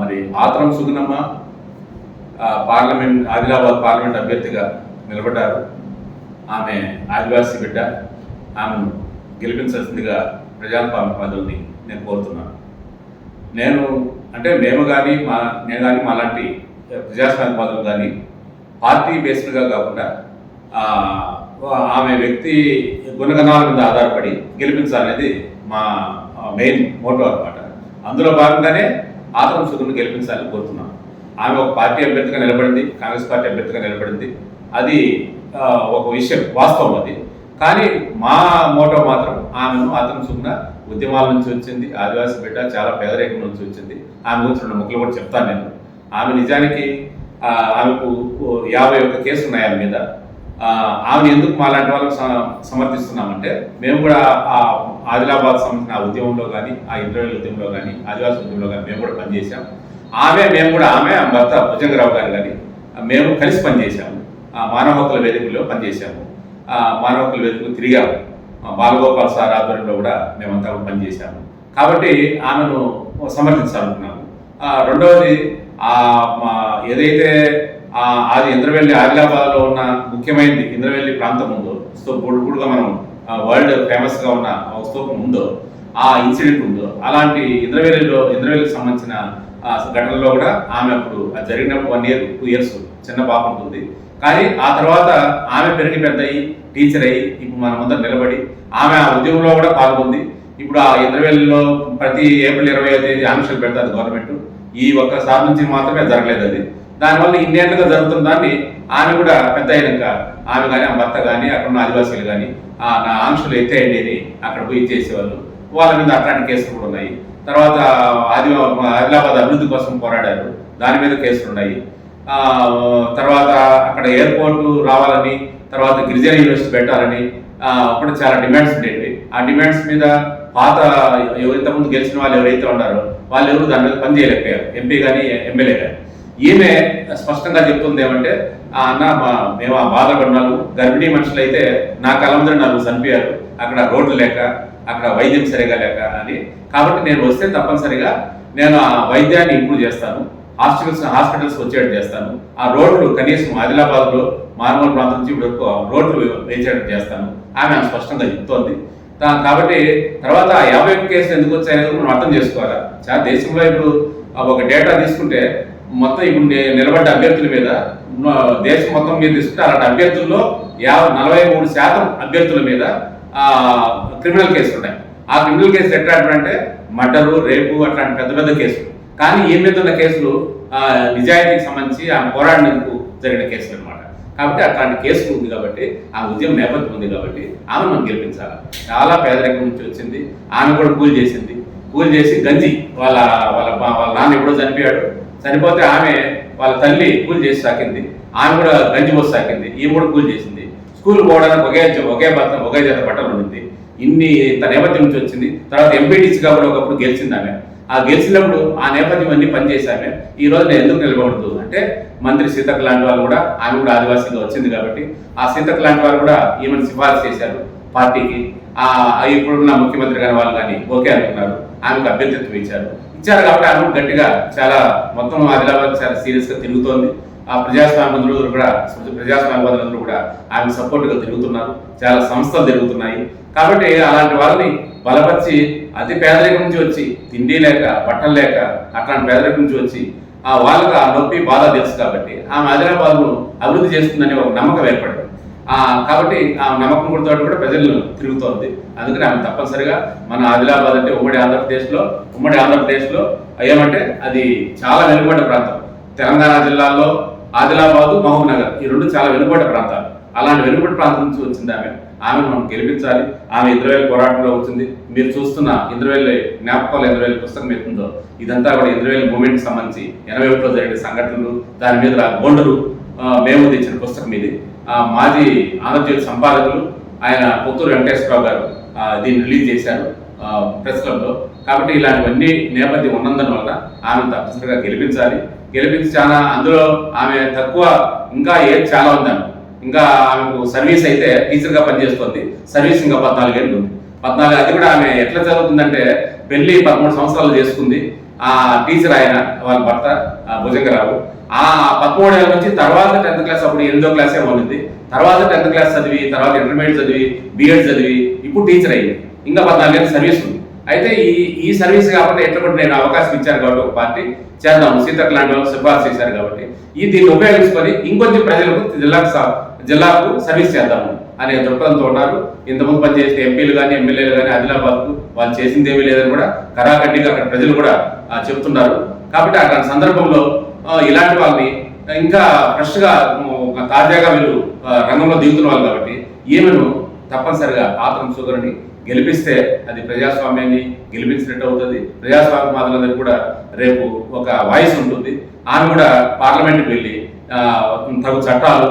మరి ఆత్రం Sugunamma parliament Adilabad parliament అభ్యర్థిగా నిలబడ్డారు. ఆమె ఆదివాసీ బిడ్డ. ఆమెను గెలిపించాల్సిందిగా ప్రజాస్వామ్యవాదుల్ని నేను కోరుతున్నాను. మేము కానీ నేను కానీ మాలాంటి ప్రజాస్వామ్యవాదులు కానీ పార్టీ బేస్డ్గా కాకుండా ఆమె వ్యక్తి గుణగణాల మీద ఆధారపడి గెలిపించాలనేది మా మెయిన్ మోటో అన్నమాట. అందులో భాగంగానే ఆత్రం సుగుణ్ని గెలిపించాలని కోరుతున్నాను. ఆమె ఒక పార్టీ అభ్యర్థిగా నిలబడింది, కాంగ్రెస్ పార్టీ అభ్యర్థిగా నిలబడింది. అది ఒక విషయం, వాస్తవం అది. కానీ మా మోటో మాత్రం ఆమెను ఆత్రం సుగుణ ఉద్యమాల నుంచి వచ్చింది, ఆదివాసీ బిడ్డ, చాలా పేదరికం నుంచి వచ్చింది. ఆమె గురించి 2 ముక్కలు కూడా చెప్తాను నేను. ఆమె నిజానికి ఆమెకు 51 కేసులు ఉన్నాయి ఆమె మీద. ఆమెను ఎందుకు మాలాంటి వాళ్ళకు సమర్థిస్తున్నామంటే, మేము కూడా ఆ ఆదిలాబాద్ సంబంధించిన ఉద్యమంలో కానీ, ఆ ఇంటర్వ్యూల ఉద్యమంలో కానీ, ఆదివాసీ ఉద్యమంలో కానీ మేము కూడా పనిచేసాం. మేము కూడా ఆమె భర్త భుజంగరావు గారు కానీ మేము కలిసి పనిచేసాము. మానవ హక్కుల వేదికలో పనిచేసాము. మానవ హక్కుల వేదికలు తిరిగాము. బాలగోపాల్ సార్ ఆధ్వర్యంలో కూడా మేమంతా పనిచేశాము. కాబట్టి ఆమెను సమర్థించాలనుకున్నాము. రెండవది, ఏదైతే అది ఇంద్రవెల్లి ఆదిలాబాద్లో ఉన్న ముఖ్యమైనది ఇంద్రవెల్లి ప్రాంతం ఉందో, పొడుగుడుగా మనం వరల్డ్ ఫేమస్గా ఉన్న స్తూపం ఉందో, ఆ ఇన్సిడెంట్ ఉందో, అలాంటి ఇంద్రవెల్లికి సంబంధించిన ఘటనలో కూడా ఆమె అప్పుడు జరిగినప్పుడు 1 year 2 years చిన్న పాప ఉంటుంది. కానీ ఆ తర్వాత ఆమె పెరిగి పెద్ద అయ్యి టీచర్ అయ్యి ఇప్పుడు మన ముందర నిలబడి ఆమె ఆ ఉద్యమంలో కూడా పాల్గొంది. ఇప్పుడు ఆ ఇంద్రవెల్లిలో ప్రతి ఏప్రిల్ 25వ తేదీ ఆంక్షలు పెడతారు గవర్నమెంట్. ఈ ఒక్కసారి నుంచి మాత్రమే జరగలేదు అది. దానివల్ల ఇన్నేళ్లుగా జరుగుతున్న దాన్ని ఆమె కూడా పెద్ద అయినాక ఆమె కానీ ఆ భర్త కానీ అక్కడ ఉన్న ఆదివాసీలు కానీ నా ఆంక్షలు ఎత్తేయండి అని అక్కడ పోయి చేసేవాళ్ళు. వాళ్ళ మీద అట్లాంటి కేసులు కూడా ఉన్నాయి. తర్వాత ఆదిలాబాద్ అభివృద్ధి కోసం పోరాడారు, దాని మీద కేసులు ఉన్నాయి. తర్వాత అక్కడ ఎయిర్పోర్టు రావాలని, తర్వాత గిరిజన యూనివర్సిటీ పెట్టాలని అప్పుడు చాలా డిమాండ్స్ ఉండేవి. ఆ డిమాండ్స్ మీద పాత ఇంతకుముందు గెలిచిన వాళ్ళు ఎవరైతే ఉన్నారో వాళ్ళు ఎవరు దాని మీద పని చేయలేకపోయారు, ఎంపీ కానీ ఎమ్మెల్యే కానీ. ఈమె స్పష్టంగా చెప్తుంది ఏమంటే, మేము ఆ బాధపడినాము, గర్భిణీ మనుషులు అయితే నా కలందరూ నాకు చనిపోయారు, అక్కడ రోడ్లు లేక, అక్కడ వైద్యం సరిగా లేక అని. కాబట్టి నేను వస్తే తప్పనిసరిగా నేను ఆ వైద్యాన్ని ఇంప్రూవ్ చేస్తాను, హాస్పిటల్స్ వచ్చేటట్టు చేస్తాను, ఆ రోడ్లు కనీసం ఆదిలాబాద్లో మారుమూల ప్రాంతం నుంచి ఇప్పుడు రోడ్లు వేసేటట్టు చేస్తాను ఆమె స్పష్టంగా చెప్తోంది. కాబట్టి తర్వాత 51 కేసులు ఎందుకు వచ్చాయనేది మనం అర్థం చేసుకోవాలి. చాలా దేశంలో ఇప్పుడు ఒక డేటా తీసుకుంటే మొత్తం ఇప్పుడు నిలబడ్డ అభ్యర్థుల మీద దేశం మొత్తం మీద తీసుకుంటే అలాంటి అభ్యర్థుల్లో 43% అభ్యర్థుల మీద క్రిమినల్ కేసులు ఉన్నాయి. ఆ క్రిమినల్ కేసులు ఎట్లాంటివంటే మర్డరు, రేపు అట్లాంటి పెద్ద పెద్ద కేసులు. కానీ ఈ మీద ఉన్న కేసులు నిజాయితీకి సంబంధించి ఆమె పోరాడినందుకు జరిగిన కేసులు అనమాట. కాబట్టి అట్లాంటి కేసులు ఉంది కాబట్టి, ఆ ఉద్యమం నేపథ్యం ఉంది కాబట్టి ఆమె మనం గెలిపించాలి. చాలా పేదరికం నుంచి వచ్చింది. ఆమె కూడా కూలి చేసి గంజి వాళ్ళ నాన్న ఎప్పుడో చనిపోతే ఆమె వాళ్ళ తల్లి కూలి చేసి సాకింది. ఆమె కూడా గంజి పోసి సాకింది. ఈ కూడా కూలి చేసింది. స్కూల్ పోవడానికి ఒకే జత బట్టలు ఉండింది. ఇంత నేపథ్యం నుంచి వచ్చింది. తర్వాత ఎంపీటీసీగా కూడా ఒకప్పుడు గెలిచింది ఆమె. ఆ గెలిచినప్పుడు ఆ నేపథ్యం అన్ని పనిచేసామే. ఈ రోజు నేను ఎందుకు నిలబడదు అంటే, మంత్రి సీతక్క లాంటి వాళ్ళు కూడా, ఆమె కూడా ఆదివాసీగా వచ్చింది కాబట్టి ఆ సీతక్క లాంటి వాళ్ళు కూడా ఈమెను సిఫారసు చేశారు పార్టీకి. ఇప్పుడున్న ముఖ్యమంత్రి గారి వాళ్ళు కానీ ఓకే అనుకున్నారు, ఆమెకు అభ్యర్థిత్వం ఇచ్చారు కాబట్టి ఆమె గట్టిగా చాలా మొత్తం ఆదిలాబాద్ చాలా సీరియస్గా తిరుగుతోంది. ఆ ప్రజాస్వామ్యవాదులందరూ కూడా ఆమె సపోర్ట్గా తిరుగుతున్నారు. చాలా సంస్థలు తిరుగుతున్నాయి. కాబట్టి అలాంటి వాళ్ళని బలపరిచి, అతి పేదరికం నుంచి వచ్చి తిండి లేక బట్టలు లేక అట్లాంటి పేదరికం నుంచి వచ్చి వాళ్ళకి ఆ నొప్పి బాధ తెలుసు కాబట్టి ఆమె ఆదిలాబాద్ను అభివృద్ధి చేస్తుందనే ఒక నమ్మకం ఏర్పడింది. కాబట్టి ఆ నమ్మకం కూడా ప్రజలు తిరుగుతోంది. అందుకని ఆమె తప్పనిసరిగా మన ఆదిలాబాద్ అంటే ఉమ్మడి ఆంధ్రప్రదేశ్లో ఏమంటే అది చాలా వెనుకబడ్డ ప్రాంతం. తెలంగాణ జిల్లాలో ఆదిలాబాదు, మహబూబ్ నగర్ ఈ 2 చాలా వెనుకబడ్డ ప్రాంతాలు. అలాంటి వెనుకబడి ప్రాంతం నుంచి వచ్చింది ఆమెను మనం గెలిపించాలి. ఆమె ఇంద్రవెల్లి పోరాటంలో వచ్చింది. మీరు చూస్తున్న ఇంద్రవెల్లి జ్ఞాపకాలు ఇంద్రవెల్లి పుస్తకం ఎత్తుందో ఇదంతా కూడా ఇంద్రవెల్లి మూమెంట్కి సంబంధించి 81లో జరిగిన సంఘటనలు, దాని మీద గోండరు మేము తెచ్చిన పుస్తకం ఇది. మాజీ ఆంధ్రజ్యోతి సంపాదకులు ఆయన పుత్తూరు వెంకటేశ్వరరావు గారు దీన్ని రిలీజ్ చేశారు ప్రెస్ క్లబ్లో. కాబట్టి ఇలాంటివన్నీ నేపథ్యం ఉన్నందువల్ల ఆమెను తప్పనిసరిగా గెలిపించి చాలా అందులో ఆమె తక్కువ ఇంకా ఏజ్ చాలా ఉందాను. ఇంకా ఆమెకు సర్వీస్ అయితే టీచర్గా పనిచేస్తుంది. సర్వీస్ ఇంకా 14 ఏళ్ళు ఉంది. 14 అది కూడా ఆమె ఎట్లా చదువుతుందంటే, పెళ్లి 13 సంవత్సరాలు చేసుకుంది. ఆ టీచర్ ఆయన వాళ్ళ భర్త భుజంగరావు. ఆ 13 ఏళ్ళ నుంచి తర్వాత 10th క్లాస్, అప్పుడు 8వ క్లాసే ఉన్నది. తర్వాత 10th క్లాస్ చదివి, తర్వాత ఇంటర్మీడియట్ చదివి, బీఎడ్ చదివి, ఇప్పుడు టీచర్ అయ్యింది. ఇంకా 14 ఏళ్ళ సర్వీస్ ఉంది. అయితే ఈ సర్వీస్ కాకుండా ఎట్లా కూడా నేను అవకాశం ఇచ్చాను కాబట్టి ఒక పార్టీ చేద్దాం, సీతక్ లాంటి వాళ్ళు సిఫార్సు చేశారు కాబట్టి దీన్ని ఉపయోగించుకొని ఇంకొంచెం ప్రజలకు జిల్లాకు సర్వీస్ చేద్దాము అనే దృక్పథంతో ఉన్నారు. ఇంతకుముందు పనిచేసిన ఎంపీలు కానీ ఎమ్మెల్యేలు కానీ ఆదిలాబాద్కు వాళ్ళు చేసింది ఏమీ లేదని కూడా కరాఖండిగా అక్కడ ప్రజలు కూడా చెప్తున్నారు. కాబట్టి అట్లాంటి సందర్భంలో ఇలాంటి వాళ్ళని ఇంకా ఫ్రెష్గా తాజాగా వీళ్ళు రంగంలో దిగుతున్న వాళ్ళు కాబట్టి ఈమెను తప్పనిసరిగా ఆత్రం సుగర్ని గెలిపిస్తే అది ప్రజాస్వామ్యాన్ని గెలిపించినట్టు అవుతుంది. ప్రజాస్వామ్యవాదులందరికీ కూడా రేపు ఒక వాయిస్ ఉంటుంది. ఆమె కూడా పార్లమెంట్కి వెళ్ళి తగు చట్టాలు,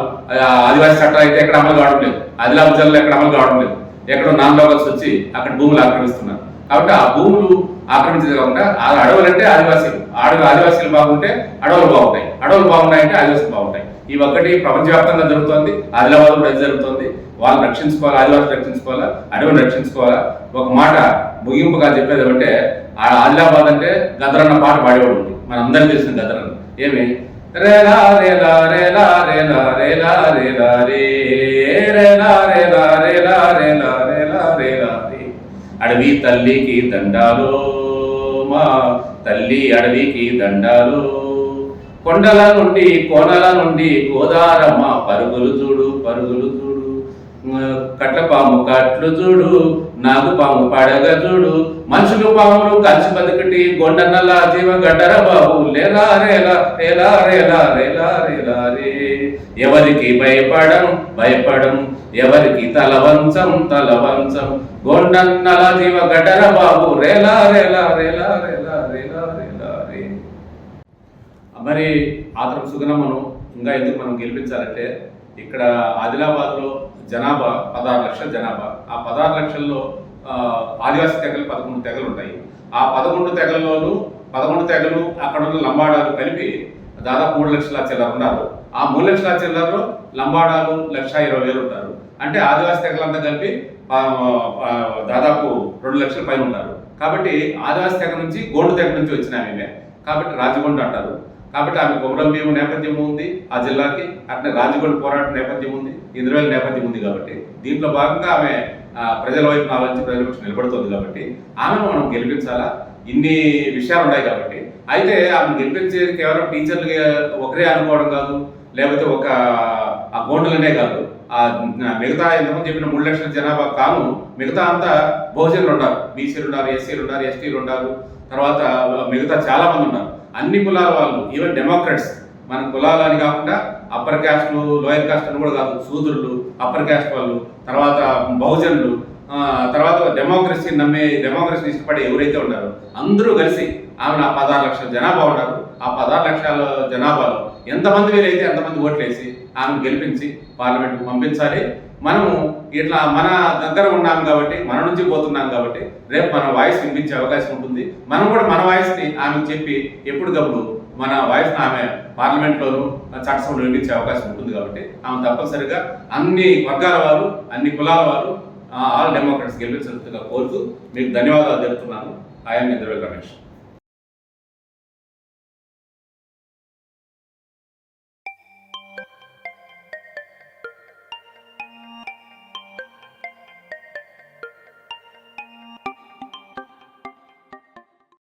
ఆదివాసీ చట్టాలు అయితే ఎక్కడ అమలు కావడం లేదు, ఆదిలాబాద్ జిల్లాలో ఎక్కడ అమలు కావడం లేదు, ఎక్కడో నాన్ లోకల్స్ వచ్చి అక్కడ భూములు ఆక్రమిస్తున్నారు. కాబట్టి ఆ భూములు ఆక్రమించేది కాకుండా అడవులు అంటే ఆదివాసీలు బాగుంటే అడవులు బాగుంటాయి, అడవులు బాగున్నాయంటే ఆదివాసీలు బాగుంటాయి. ఈ ఒక్కటి ప్రపంచవ్యాప్తంగా జరుగుతుంది, ఆదిలాబాద్ కూడా జరుగుతుంది. వాళ్ళు రక్షించుకోవాలా, ఆదివాసులు రక్షించుకోవాలా, అడవిని రక్షించుకోవాలా. ఒక మాట ముగింపుగా చెప్పేది ఏమంటే, ఆదిలాబాద్ అంటే గదరన్న పాట పాడేవాడు ఉంది, మన అందరికీ తెలిసిన గదరన్న. ఏమి రేలా రేలా రేలా రేలా రేలా రేలా రే రేలా రేలా రేలా రేలా రేలా రేలా రే. అడవి తల్లికి దండాలు, మా తల్లి అడవికి దండాలు, కొండల నుండి కోనల నుండి గోదారమ్మ పరుగులు చూడు పరుగులు చూడు, కట్ల పాము కట్లు చూడు, నాగు పాము పడగ చూడు, మనుషులు పాములు కలిసి బతుకటి గొండన్నల జీవ గడ్డర బాబు లేలా రేలా రేలా రేలా రేలా రేలా రే. ఎవరికి భయపడం ఎవరికి తలవంచం గొండన్నల జీవ గడ్డర బాబు రేలా రేలా రేలా రేలా రేలా రేలా రే. మరి ఆత్రం సుగనమ్మను ఇంకా ఎందుకు మనం గెలిపించాలంటే, ఇక్కడ ఆదిలాబాద్లో జనాభా 16 లక్షల జనాభా. ఆ 16 లక్షల్లో ఆదివాసీ తెగలు 11 తెగలు ఉంటాయి. ఆ 11 తెగల్లోనూ 11 తెగలు అక్కడ ఉన్న లంబాడాలు కలిపి దాదాపు 3 లక్షల చిల్లర ఉన్నారు. ఆ 3 లక్షల చిల్లరలో లంబాడాలు 1,20,000 ఉంటారు. అంటే ఆదివాసీ తెగలంతా కలిపి దాదాపు 2 లక్షల పైన ఉంటారు. కాబట్టి ఆదివాసీ తెగ నుంచి గోండు తెగ నుంచి వచ్చిన ఆమె, కాబట్టి రాజగొండ అంటారు. కాబట్టి ఆమె కొమరం భీము నేపథ్యం ఉంది ఆ జిల్లాకి, అట్లా రాజగొండ పోరాట నేపథ్యం ఉంది, ఇంద్రవేల్ నేపథ్యం ఉంది. కాబట్టి దీంట్లో భాగంగా ఆమె ప్రజల వైపు ఆలోచించి ప్రజల పక్షం నిలబడుతుంది. కాబట్టి ఆమెను మనం గెలిపించాలా. ఇన్ని విషయాలు ఉన్నాయి కాబట్టి. అయితే ఆమెను గెలిపించేది కేవలం టీచర్లు ఒకరే అనుకోవడం కాదు, లేకపోతే ఒక ఆ గోండులనే కాదు, ఆ మిగతా ఎంతమంది చెప్పిన 3 లక్షల జనాభా కాను మిగతా అంతా బహుజనులు ఉన్నారు, బీసీలు ఉన్నారు, ఎస్సీలు ఉన్నారు, ఎస్టీలు ఉన్నారు, తర్వాత మిగతా చాలా మంది ఉన్నారు. అన్ని కులాల వాళ్ళు, ఈవెన్ డెమోక్రట్స్, మన కులాలు అని కాకుండా అప్పర్ క్యాస్ట్లు, లోయర్ క్యాస్ట్ అని కూడా కాదు, శూద్రులు, అప్పర్ క్యాస్ట్ వాళ్ళు, తర్వాత బహుజనులు, తర్వాత డెమోక్రసీని ఇష్టపడే ఎవరైతే ఉన్నారో అందరూ కలిసి ఆమె 16 లక్షల జనాభా ఉన్నారు. ఆ 16 లక్షల జనాభాలో ఎంతమంది వీలైతే ఎంతమంది ఓట్లేసి ఆమెను గెలిపించి పార్లమెంట్కి పంపించాలి. మనము ఇట్లా మన దగ్గర ఉన్నాం కాబట్టి, మన నుంచి పోతున్నాం కాబట్టి రేపు మన వాయిస్ వినిపించే అవకాశం ఉంటుంది. మనం కూడా మన వాయిస్ని ఆమెకు చెప్పి ఎప్పటికప్పుడు మన వాయిస్ని ఆమె పార్లమెంట్లోనూ చట్టసభలో వినిపించే అవకాశం ఉంటుంది. కాబట్టి ఆమె తప్పనిసరిగా అన్ని వర్గాల వారు, అన్ని కులాల వారు, ఆల్ డెమోక్రట్స్ గెలిపించాల్సిందిగా కోరుతూ మీకు ధన్యవాదాలు తెలుపుతున్నాను. ఐఎమ్ ఇంద్రవేల్ రమేష్.